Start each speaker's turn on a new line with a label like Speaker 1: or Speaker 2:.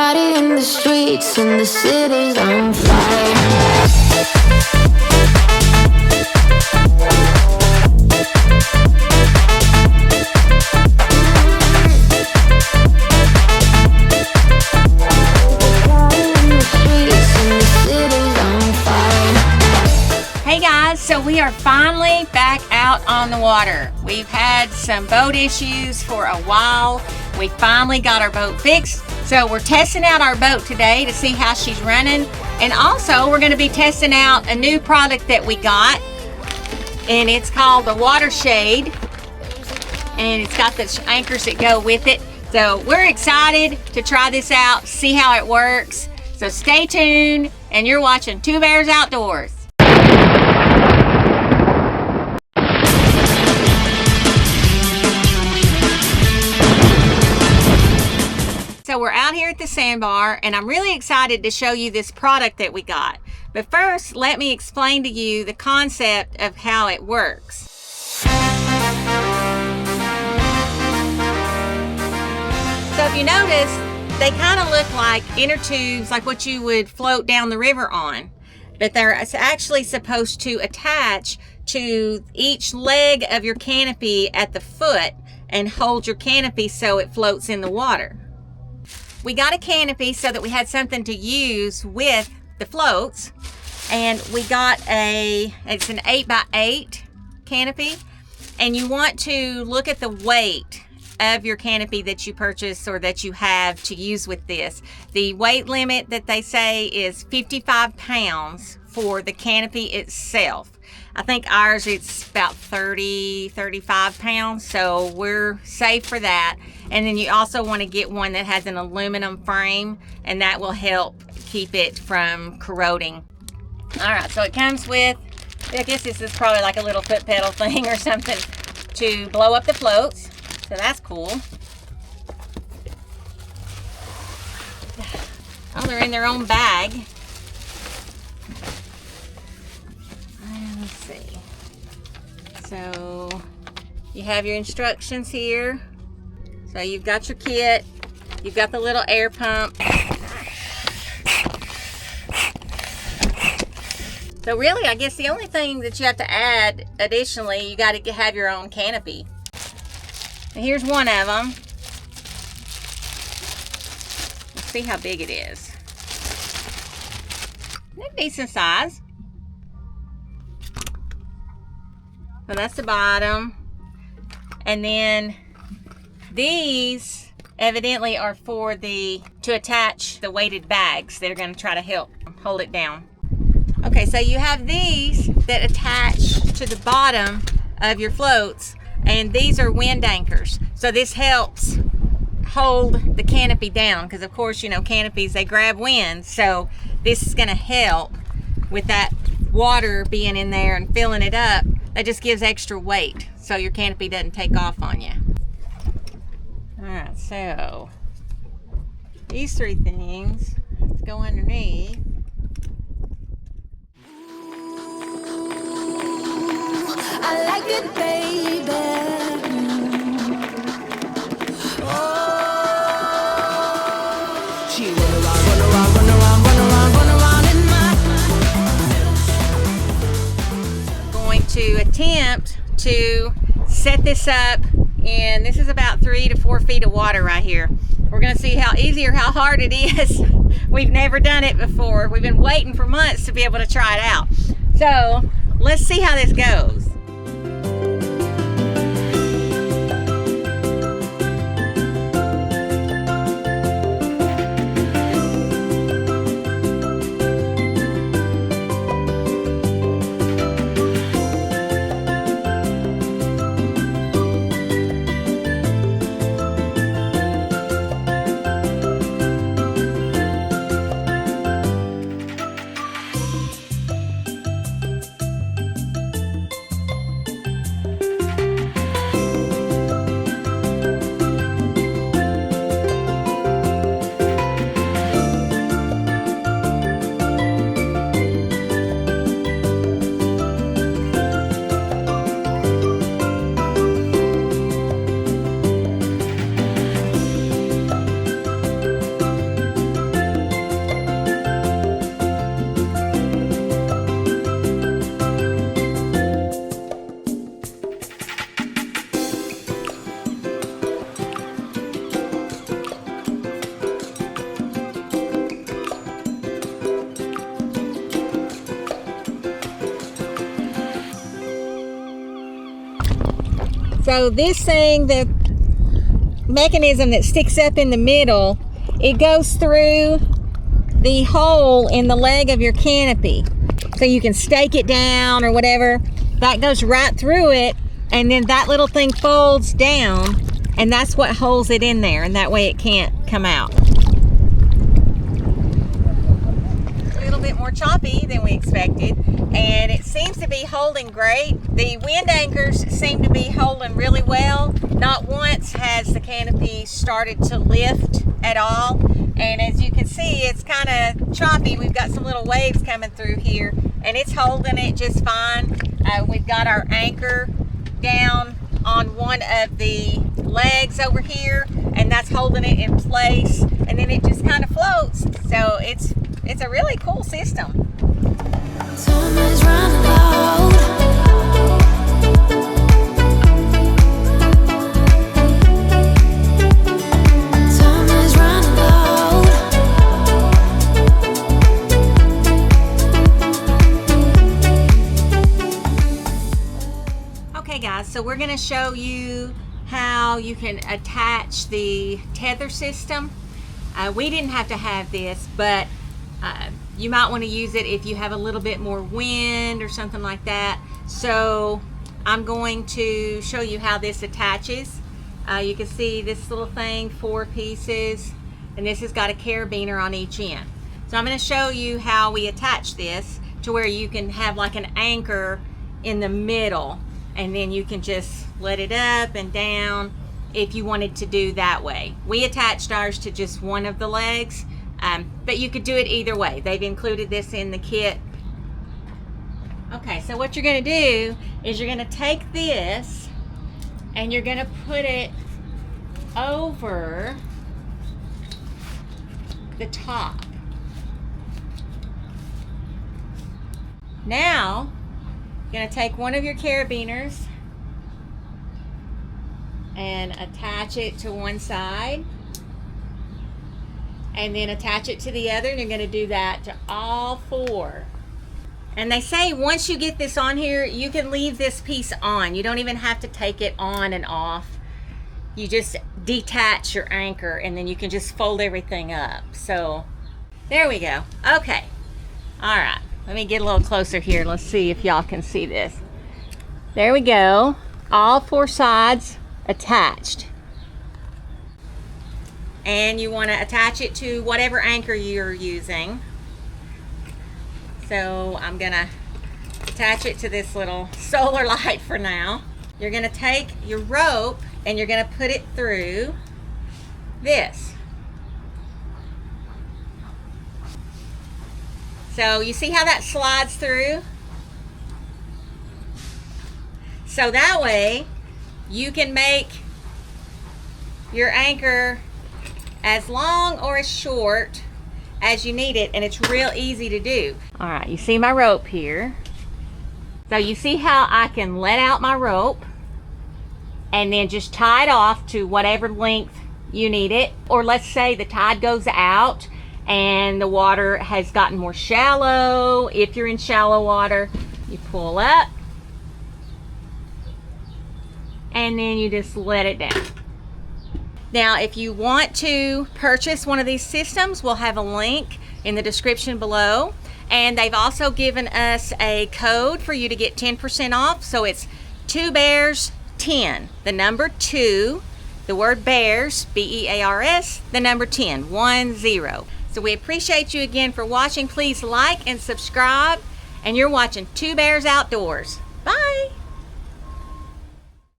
Speaker 1: party in the streets and the city's on fire.
Speaker 2: Hey guys, so we are finally back out on the water. We've had some boat issues for a while. We finally got our boat fixed. So we're testing out our boat today to see how she's running. And also we're going to be testing out a new product that we got. And it's called the Water Shade. And it's got the anchors that go with it. So we're excited to try this out, see how it works. So stay tuned, and you're watching Two Bears Outdoors. So we're out here at the Sandbar, and I'm really excited to show you this product that we got. But first, let me explain to you the concept of how it works. So if you notice, they kind of look like inner tubes, like what you would float down the river on. But they're actually supposed to attach to each leg of your canopy at the foot and hold your canopy so it floats in the water. We got a canopy so that we had something to use with the floats, and we got it's an 8x8 canopy, and you want to look at the weight of your canopy that you purchase or that you have to use with this. The weight limit that they say is 55 pounds for the canopy itself. I think ours, it's about 35 pounds, so we're safe for that. And then you also want to get one that has an aluminum frame, and that will help keep it from corroding. All right, so it comes with, I guess this is probably like a little foot pedal thing or something to blow up the floats. So that's cool. Oh, they're in their own bag. Let's see. So you have your instructions here. So you've got your kit. You've got the little air pump. So really, I guess the only thing that you have to add additionally, you got to have your own canopy. And here's one of them. Let's see how big it is. They're decent size. So that's the bottom. And then these evidently are for to attach the weighted bags that are going to try to help hold it down. Okay, so you have these that attach to the bottom of your floats, and these are wind anchors. So this helps hold the canopy down, because of course, you know, canopies, they grab wind. So this is going to help with that water being in there and filling it up. That just gives extra weight so your canopy doesn't take off on you. All right, so these three things have to go underneath.
Speaker 1: I like it, baby. Oh, she run around, run around, run around, run around, run around in my.
Speaker 2: Going to attempt to set this up, and this is about 3 to 4 feet of water right here. We're going to see how easy or how hard it is. We've never done it before. We've been waiting for months to be able to try it out. So let's see how this goes. So this thing, the mechanism that sticks up in the middle, it goes through the hole in the leg of your canopy. So you can stake it down or whatever. That goes right through it, and then that little thing folds down, and that's what holds it in there, and that way it can't come out. A little bit more choppy than we expected, and it seems to be holding great. The wind anchors seem to be holding really well. Not once has the canopy started to lift at all, and as you can see, it's kind of choppy. We've got some little waves coming through here, and it's holding it just fine. We've got our anchor down on one of the legs over here, and that's holding it in place, and then it just kind of floats. So it's a really cool system.
Speaker 1: Summer's running loud. Summer's running loud.
Speaker 2: Okay guys, so we're going to show you how you can attach the tether system. We didn't have to have this, but you might want to use it if you have a little bit more wind or something like that. So I'm going to show you how this attaches. You can see this little thing, 4 pieces, and this has got a carabiner on each end. So I'm going to show you how we attach this to where you can have like an anchor in the middle, and then you can just let it up and down if you wanted to do that way. We attached ours to just one of the legs, but you could do it either way. They've included this in the kit. Okay, so what you're going to do is you're going to take this and you're going to put it over the top. Now you're going to take one of your carabiners and attach it to one side, and then attach it to the other, and you're going to do that to all 4. And they say once you get this on here, you can leave this piece on. You don't even have to take it on and off. You just detach your anchor, and then you can just fold everything up. So there we go. Okay, all right, let me get a little closer here. Let's see if y'all can see this. There we go, all 4 sides attached. And you want to attach it to whatever anchor you're using. So I'm gonna attach it to this little solar light for now. You're gonna take your rope and you're gonna put it through this. So you see how that slides through? So that way you can make your anchor as long or as short as you need it, and it's real easy to do. All right, you see my rope here. So you see how I can let out my rope and then just tie it off to whatever length you need it. Or let's say the tide goes out and the water has gotten more shallow. If you're in shallow water, you pull up and then you just let it down. Now, if you want to purchase one of these systems, we'll have a link in the description below. And they've also given us a code for you to get 10% off. So it's 2bears10, the number 2, the word bears, B-E-A-R-S, the number 10, 10. So we appreciate you again for watching. Please like and subscribe. And you're watching 2 Bears Outdoors. Bye.